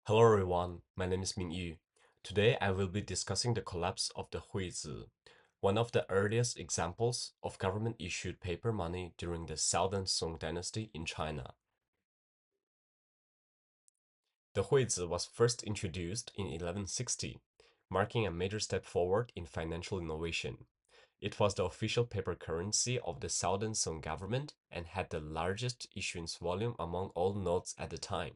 Hello everyone, my name is Mingyu. Today I will be discussing the collapse of the Huizi, one of the earliest examples of government-issued paper money during the Southern Song dynasty in China. The Huizi was first introduced in 1160, marking a major step forward in financial innovation. It was the official paper currency of the Southern Song government and had the largest issuance volume among all notes at the time.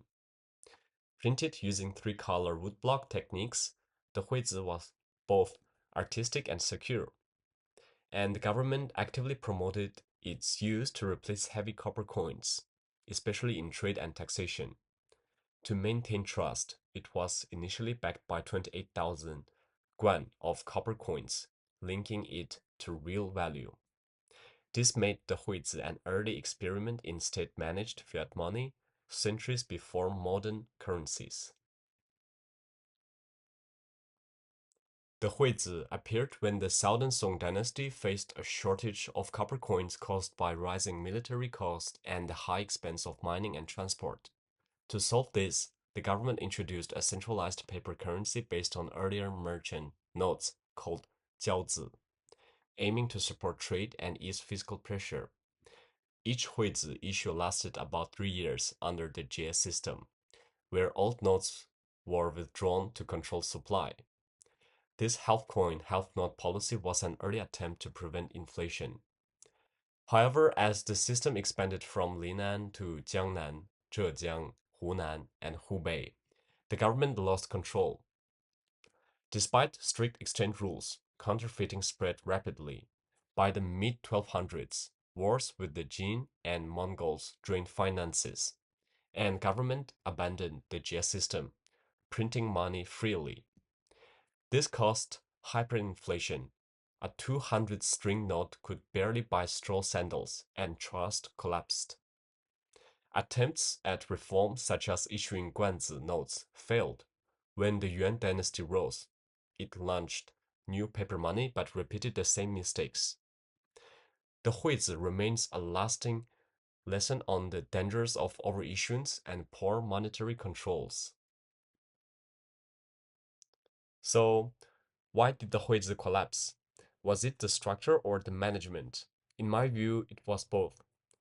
Printed using three-color woodblock techniques, the huizi was both artistic and secure, and the government actively promoted its use to replace heavy copper coins, especially in trade and taxation. To maintain trust, it was initially backed by 28,000 guan of copper coins, linking it to real value. This made the huizi an early experiment in state-managed fiat money centuries before modern currencies. The huizi appeared when the Southern Song dynasty faced a shortage of copper coins caused by rising military costs and the high expense of mining and transport. To solve this, the government introduced a centralized paper currency based on earlier merchant notes called jiaozi, aiming to support trade and ease fiscal pressure. Each huizi issue lasted about 3 years under the jie system, where old notes were withdrawn to control supply. This half coin, half note policy was an early attempt to prevent inflation. However, as the system expanded from Linan to Jiangnan, Zhejiang, Hunan, and Hubei, the government lost control. Despite strict exchange rules, counterfeiting spread rapidly. By the mid-1200s, wars with the Jin and Mongols drained finances, and government abandoned the jie system, printing money freely. This caused hyperinflation. A 200-string note could barely buy straw sandals, and trust collapsed. Attempts at reform, such as issuing guanzi notes, failed. When the Yuan dynasty rose, it launched new paper money but repeated the same mistakes. The huizi remains a lasting lesson on the dangers of overissuance and poor monetary controls. So, why did the huizi collapse? Was it the structure or the management? In my view, it was both.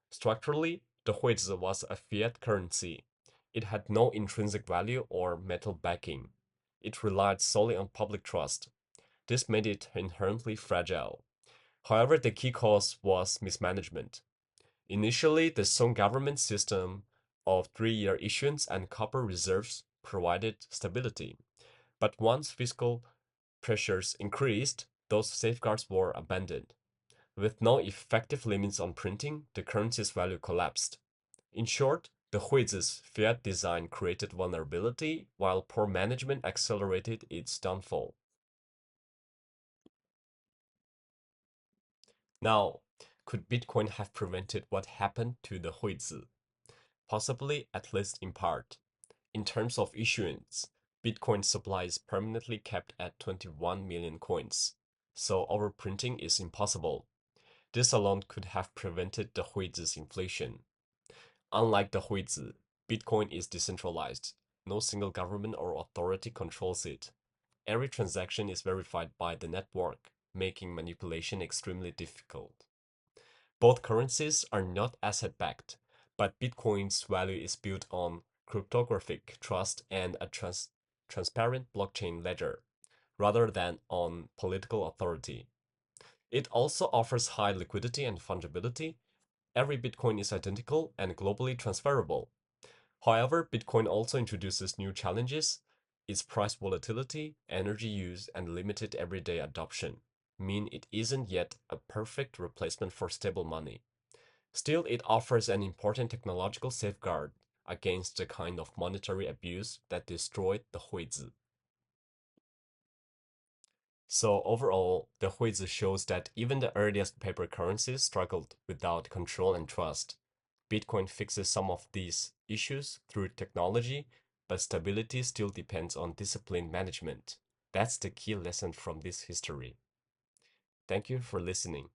Structurally, the huizi was a fiat currency. It had no intrinsic value or metal backing. It relied solely on public trust. This made it inherently fragile. However, the key cause was mismanagement. Initially, the Song government system of 3-year issuance and copper reserves provided stability. But once fiscal pressures increased, those safeguards were abandoned. With no effective limits on printing, the currency's value collapsed. In short, the huizi's fiat design created vulnerability, while poor management accelerated its downfall. Now, could Bitcoin have prevented what happened to the huizi? Possibly, at least in part. In terms of issuance, Bitcoin supply is permanently kept at 21 million coins, so overprinting is impossible. This alone could have prevented the huizi's inflation. Unlike the huizi, Bitcoin is decentralized. No single government or authority controls it. Every transaction is verified by the network, making manipulation extremely difficult. Both currencies are not asset-backed, but Bitcoin's value is built on cryptographic trust and a transparent blockchain ledger, rather than on political authority. It also offers high liquidity and fungibility. Every Bitcoin is identical and globally transferable. However, Bitcoin also introduces new challenges. Its price volatility, energy use, and limited everyday adoption mean it isn't yet a perfect replacement for stable money. Still, it offers an important technological safeguard against the kind of monetary abuse that destroyed the huizi. So overall, the huizi shows that even the earliest paper currencies struggled without control and trust. Bitcoin fixes some of these issues through technology, but stability still depends on disciplined management. That's the key lesson from this history. Thank you for listening.